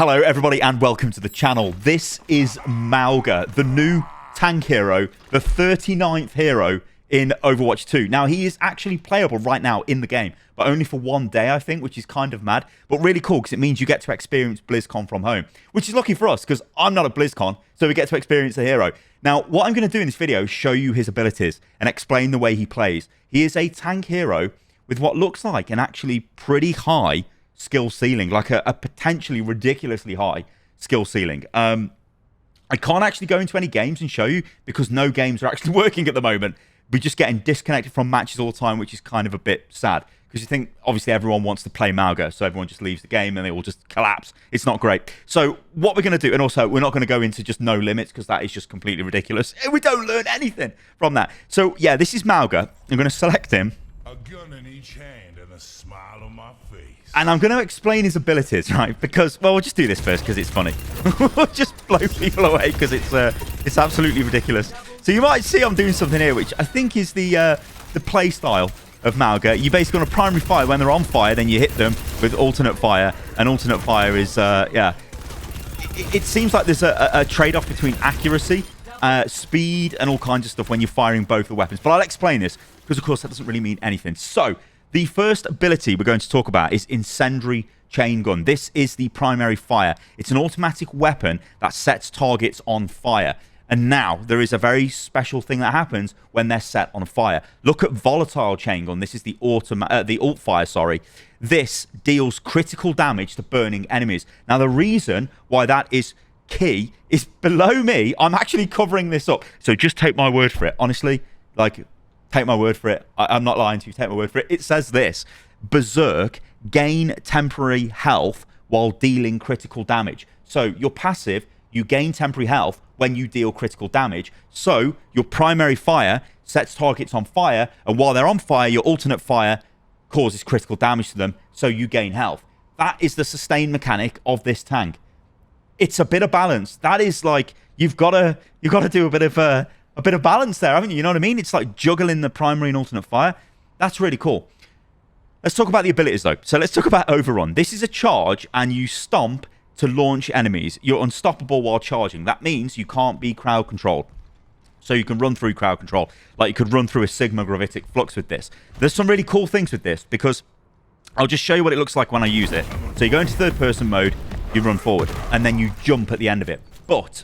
Hello everybody and welcome to the channel. This is Mauga, the new tank hero, the 39th hero in Overwatch 2. Now he is actually playable right now in the game, but only for one day I think, which is kind of mad, but really cool because it means you get to experience BlizzCon from home, which is lucky for us because I'm not at BlizzCon, so we get to experience the hero. Now what I'm going to do in this video is show you his abilities and explain the way he plays. He is a tank hero with what looks like an actually pretty high skill ceiling, like a potentially ridiculously high skill ceiling. I can't actually go into any games and show you because no games are actually working at the moment. We're just getting disconnected from matches all the time, which is kind of a bit sad because you think obviously everyone wants to play Mauga, so everyone just leaves the game and they all just collapse. It's not great. So what we're going to do, and also we're not going to go into just no limits because that is just completely ridiculous. We don't learn anything from that. So yeah, this is Mauga. I'm going to select him. A gun in each hand and a smile on my face. And I'm going to explain his abilities, right? Because, well, we'll just do this first because it's funny. We'll just blow people away because it's absolutely ridiculous. So you might see I'm doing something here, which I think is the play style of Mauga. You basically on a primary fire, when they're on fire, then you hit them with alternate fire. And alternate fire is, yeah. It seems like there's a trade-off between accuracy, speed, and all kinds of stuff when you're firing both the weapons. But I'll explain this because, of course, that doesn't really mean anything. So the first ability we're going to talk about is Incendiary Chaingun. This is the primary fire. It's an automatic weapon that sets targets on fire. And now there is a very special thing that happens when they're set on fire. Look at Volatile Chaingun. This is the alt fire, sorry. This deals critical damage to burning enemies. Now the reason why that is key is below me. I'm actually covering this up. So just take my word for it. Honestly, like, take my word for it. I'm not lying to you. Take my word for it. It says this: Berserk, gain temporary health while dealing critical damage. So your passive, you gain temporary health when you deal critical damage. So your primary fire sets targets on fire, and while they're on fire, your alternate fire causes critical damage to them, so you gain health. That is the sustain mechanic of this tank. It's a bit of balance. That is like, you've got to do a bit of balance there, haven't you? You know what I mean? It's like juggling the primary and alternate fire. That's really cool. Let's talk about the abilities, though. So let's talk about Overrun. This is a charge, and you stomp to launch enemies. You're unstoppable while charging. That means you can't be crowd controlled. So you can run through crowd control. Like you could run through a Sigma Gravitic Flux with this. There's some really cool things with this because I'll just show you what it looks like when I use it. So you go into third-person mode, you run forward, and then you jump at the end of it. But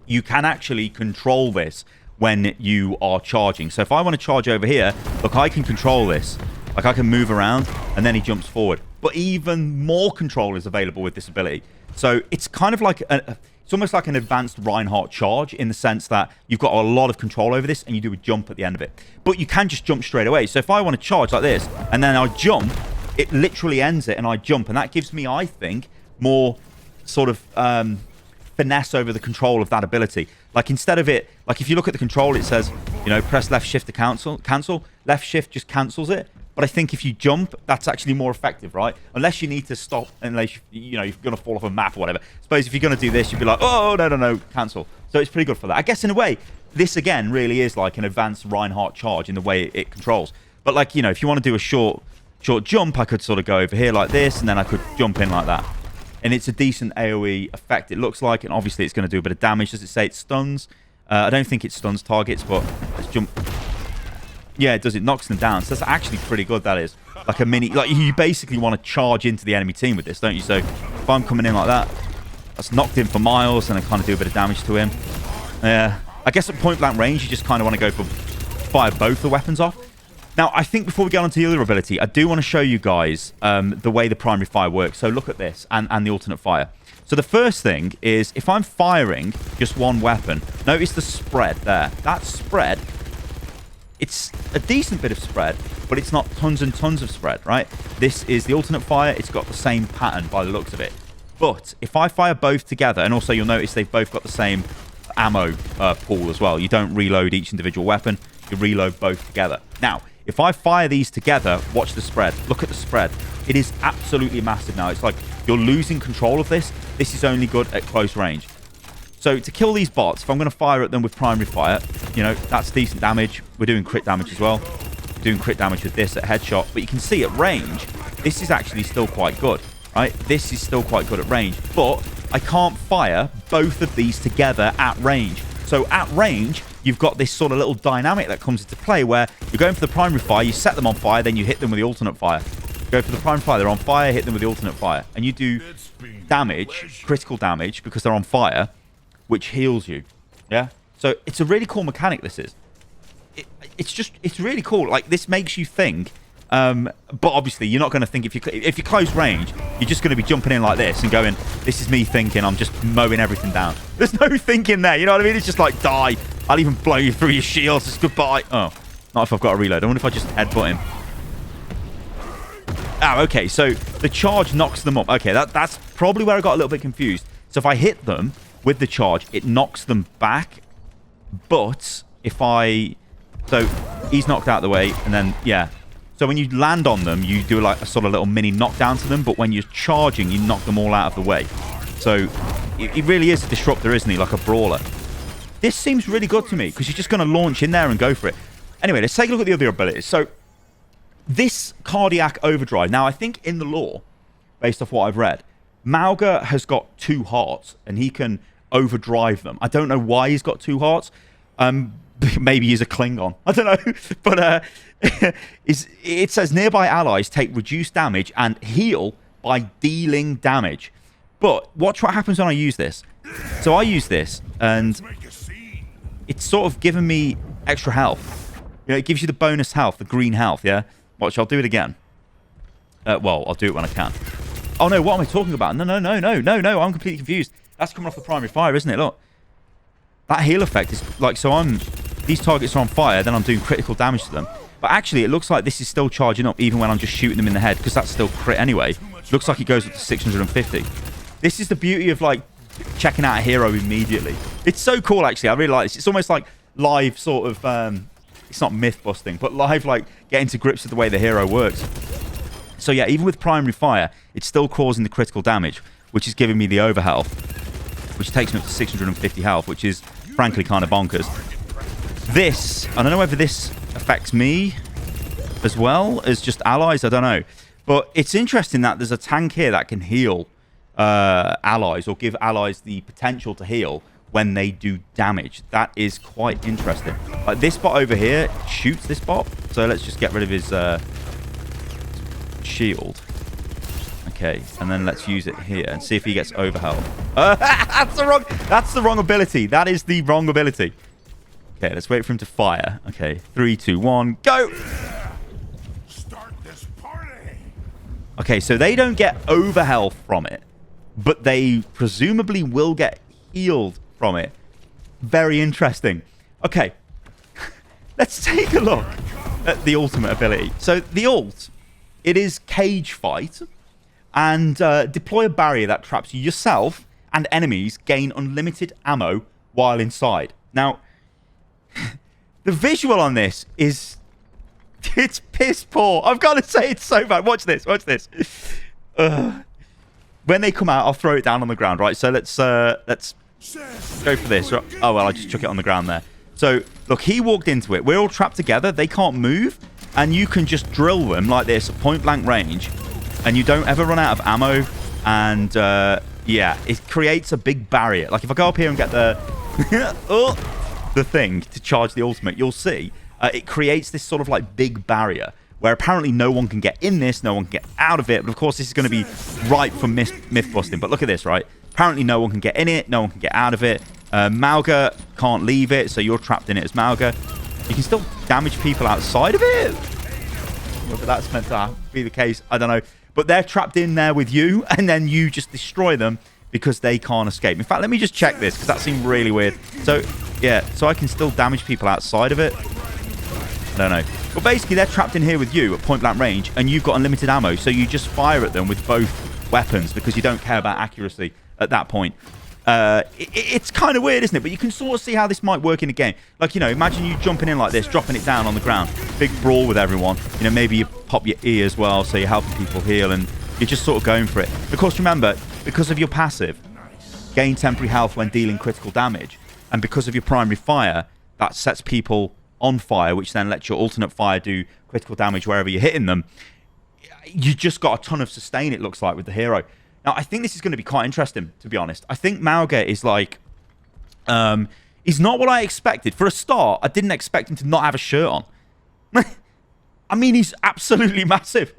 you can actually control this when you are charging. So if I want to charge over here, look, I can control this. Like I can move around, and then he jumps forward. But even more control is available with this ability. So it's kind of like it's almost like an advanced Reinhardt charge in the sense that you've got a lot of control over this, and you do a jump at the end of it. But you can just jump straight away. So if I want to charge like this, and then I jump, it literally ends it, and I jump, and that gives me, I think, more sort of finesse over the control of that ability. Like instead of it, like if you look at the control, it says, you know, press left shift to cancel. Left shift just cancels it. But I think if you jump, that's actually more effective, right? Unless you need to stop, unless you know you're gonna fall off a map or whatever. Suppose if you're gonna do this, you'd be like, oh no, cancel. So it's pretty good for that. I guess in a way, this again really is like an advanced Reinhardt charge in the way it controls. But like, you know, if you want to do a short jump, I could sort of go over here like this, and then I could jump in like that. And it's a decent AoE effect, it looks like, and obviously it's going to do a bit of damage. Does it say it stuns? I don't think it stuns targets, but let's jump. Yeah, it does. It knocks them down. So that's actually pretty good, that is. Like a mini... Like, you basically want to charge into the enemy team with this, don't you? So if I'm coming in like that, that's knocked him for miles, and I kind of do a bit of damage to him. Yeah. I guess at point-blank range, you just kind of want to go for fire both the weapons off. Now, I think before we get on to the other ability, I do want to show you guys the way the primary fire works. So look at this, and the alternate fire. So the first thing is, if I'm firing just one weapon, notice the spread there. That spread, it's a decent bit of spread, but it's not tons and tons of spread, right? This is the alternate fire. It's got the same pattern by the looks of it. But if I fire both together, and also you'll notice they've both got the same ammo pool as well. You don't reload each individual weapon. You reload both together. Now, if I fire these together, watch the spread. Look at the spread. It is absolutely massive now. It's like you're losing control of this. This is only good at close range. So to kill these bots, if I'm going to fire at them with primary fire, you know, that's decent damage. We're doing crit damage as well. We're doing crit damage with this at headshot. But you can see at range, this is actually still quite good. right? This is still quite good at range, but I can't fire both of these together at range. So at range, you've got this sort of little dynamic that comes into play where you're going for the primary fire, you set them on fire, then you hit them with the alternate fire. Go for the primary fire, they're on fire, hit them with the alternate fire. And you do damage, critical damage, because they're on fire, which heals you. Yeah? So it's a really cool mechanic, this is. It's really cool. Like, this makes you think. But obviously, you're not going to think if you're close range, you're just going to be jumping in like this and going, this is me thinking I'm just mowing everything down. There's no thinking there. You know what I mean? It's just like, die. I'll even blow you through your shields. Just goodbye. Oh, not if I've got a reload. I wonder if I just headbutt him. Oh, okay. So the charge knocks them up. Okay, that's probably where I got a little bit confused. So if I hit them with the charge, it knocks them back. But if I... So he's knocked out of the way, and then, yeah. So when you land on them, you do like a sort of little mini knockdown to them, but when you're charging, you knock them all out of the way. So it really is a disruptor, isn't he? Like a brawler. This seems really good to me, because you're just going to launch in there and go for it. Anyway, let's take a look at the other abilities. So this cardiac overdrive. Now, I think in the lore, based off what I've read, Mauga has got 2 hearts, and he can overdrive them. I don't know why he's got 2 hearts. Maybe he's a Klingon. I don't know. But it says nearby allies take reduced damage and heal by dealing damage. But watch what happens when I use this. So I use this, and it's sort of given me extra health. You know, it gives you the bonus health, the green health, yeah? Watch, I'll do it again. Well, I'll do it when I can. Oh, no, what am I talking about? No, I'm completely confused. That's coming off the primary fire, isn't it? Look. That heal effect is like, so these targets are on fire, then I'm doing critical damage to them. But actually, it looks like this is still charging up even when I'm just shooting them in the head, because that's still crit anyway. Looks like it goes up to 650. This is the beauty of, like, checking out a hero immediately. It's so cool, actually. I really like this. It's almost like live sort of, it's not myth busting, but live, like, getting to grips with the way the hero works. So, yeah, even with primary fire, it's still causing the critical damage, which is giving me the overhealth, which takes me up to 650 health, which is frankly kind of bonkers. This, I don't know whether this affects me as well as just allies, I don't know. But it's interesting that there's a tank here that can heal allies, or give allies the potential to heal when they do damage. That is quite interesting. Like this bot over here shoots this bot. So let's just get rid of his shield. Okay, and then let's use it here and see if he gets overhealth. That's the wrong ability. That is the wrong ability. Okay, let's wait for him to fire. Okay, 3, 2, 1, go! Start this party. Okay, so they don't get overhealth from it, but they presumably will get healed from it. Very interesting. Okay, let's take a look at the ultimate ability. So the ult, it is cage fight. And deploy a barrier that traps you yourself and enemies gain unlimited ammo while inside. Now, the visual on this is... It's piss poor. I've got to say it's so bad. Watch this. Watch this. When they come out, I'll throw it down on the ground, right? So let's go for this. Oh, well, I just chuck it on the ground there. So, look, he walked into it. We're all trapped together. They can't move. And you can just drill them like this at point-blank range. And you don't ever run out of ammo. And, yeah, it creates a big barrier. Like, if I go up here and get the... the thing to charge the ultimate, you'll see it creates this sort of, like, big barrier where apparently no one can get in this, no one can get out of it. But, of course, this is going to be ripe for myth busting. But look at this, right? Apparently no one can get in it, no one can get out of it. Mauga can't leave it, so you're trapped in it as Mauga. You can still damage people outside of it. Whether that's meant to be the case, I don't know. But they're trapped in there with you, and then you just destroy them because they can't escape. In fact, let me just check this, because that seemed really weird. So, yeah, so I can still damage people outside of it. I don't know. But basically, they're trapped in here with you at point-blank range, and you've got unlimited ammo, so you just fire at them with both weapons because you don't care about accuracy at that point. It's kind of weird, isn't it? But you can sort of see how this might work in a game. Like, you know, imagine you jumping in like this, dropping it down on the ground. Big brawl with everyone. You know, maybe you pop your E as well, so you're helping people heal, and you're just sort of going for it. Of course, remember, because of your passive, gain temporary health when dealing critical damage. And because of your primary fire, that sets people on fire, which then lets your alternate fire do critical damage wherever you're hitting them. you just got a ton of sustain, it looks like, with the hero. Now, I think this is going to be quite interesting, to be honest. I think Mauga is like... he's not what I expected. For a start, I didn't expect him to not have a shirt on. I mean, he's absolutely massive.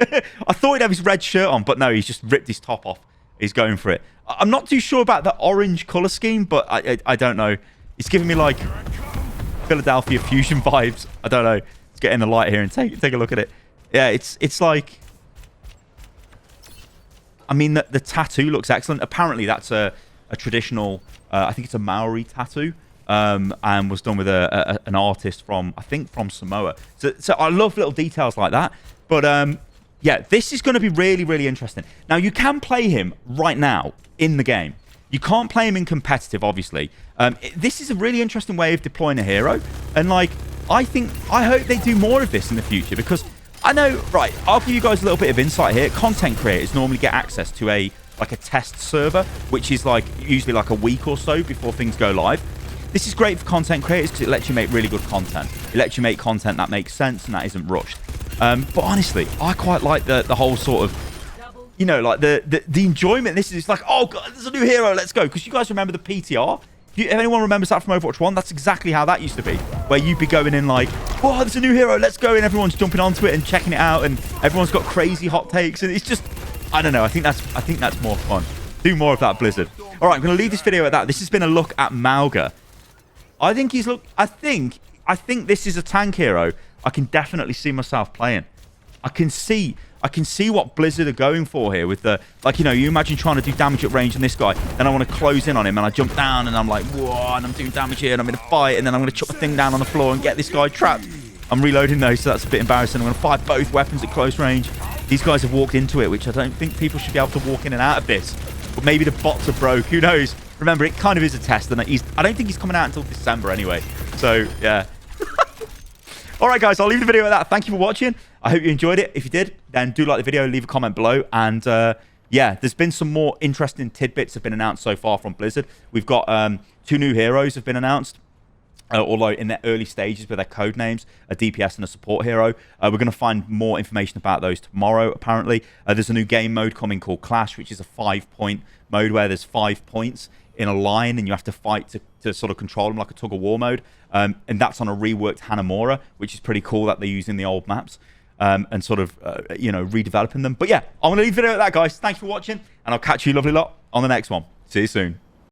I thought he'd have his red shirt on, but no, he's just ripped his top off. He's going for it. I'm not too sure about the orange color scheme, but I don't know. It's giving me like Philadelphia Fusion vibes. I don't know. Let's get in the light here and take a look at it. Yeah, it's like... I mean, the tattoo looks excellent. Apparently, that's a traditional... I think it's a Maori tattoo. And was done with an artist from, I think, from Samoa. So I love little details like that. But yeah, this is going to be really, really interesting. Now, you can play him right now in the game. You can't play him in competitive, obviously. This is a really interesting way of deploying a hero. And, like, I hope they do more of this in the future because I know, right, I'll give you guys a little bit of insight here. Content creators normally get access to a test server, which is, like, usually like a week or so before things go live. This is great for content creators because it lets you make really good content. It lets you make content that makes sense and that isn't rushed. But honestly, I quite like the whole sort of, you know, like the enjoyment. This is like, oh god, there's a new hero, let's go. Because you guys remember the PTR? If anyone remembers that from Overwatch 1, that's exactly how that used to be. Where you'd be going in like, oh, there's a new hero, let's go. And everyone's jumping onto it and checking it out. And everyone's got crazy hot takes. And it's just, I don't know. I think that's more fun. Do more of that, Blizzard. All right, I'm going to leave this video at that. This has been a look at Mauga. I think I think this is a tank hero I can definitely see myself playing. I can see what Blizzard are going for here with the, like, you know, you imagine trying to do damage at range on this guy, then I want to close in on him and I jump down and I'm like, whoa, and I'm doing damage here and I'm in a fight and then I'm going to chuck the thing down on the floor and get this guy trapped. I'm reloading those, so that's a bit embarrassing. I'm going to fire both weapons at close range. These guys have walked into it, which I don't think people should be able to walk in and out of this. But maybe the bots are broke, who knows? Remember, it kind of is a test, and I don't think he's coming out until December anyway. So, yeah. All right, guys, I'll leave the video at that. Thank you for watching. I hope you enjoyed it. If you did, then do like the video, leave a comment below. And, yeah, there's been some more interesting tidbits have been announced so far from Blizzard. We've got 2 new heroes have been announced. Although in their early stages with their code names, a DPS and a support hero. We're going to find more information about those tomorrow, apparently. There's a new game mode coming called Clash, which is a 5-point mode where there's 5 points in a line and you have to fight to sort of control them like a tug-of-war mode. And that's on a reworked Hanamura, which is pretty cool that they're using the old maps and sort of, you know, redeveloping them. But yeah, I'm going to leave the video at that, guys. Thanks for watching, and I'll catch you lovely lot on the next one. See you soon.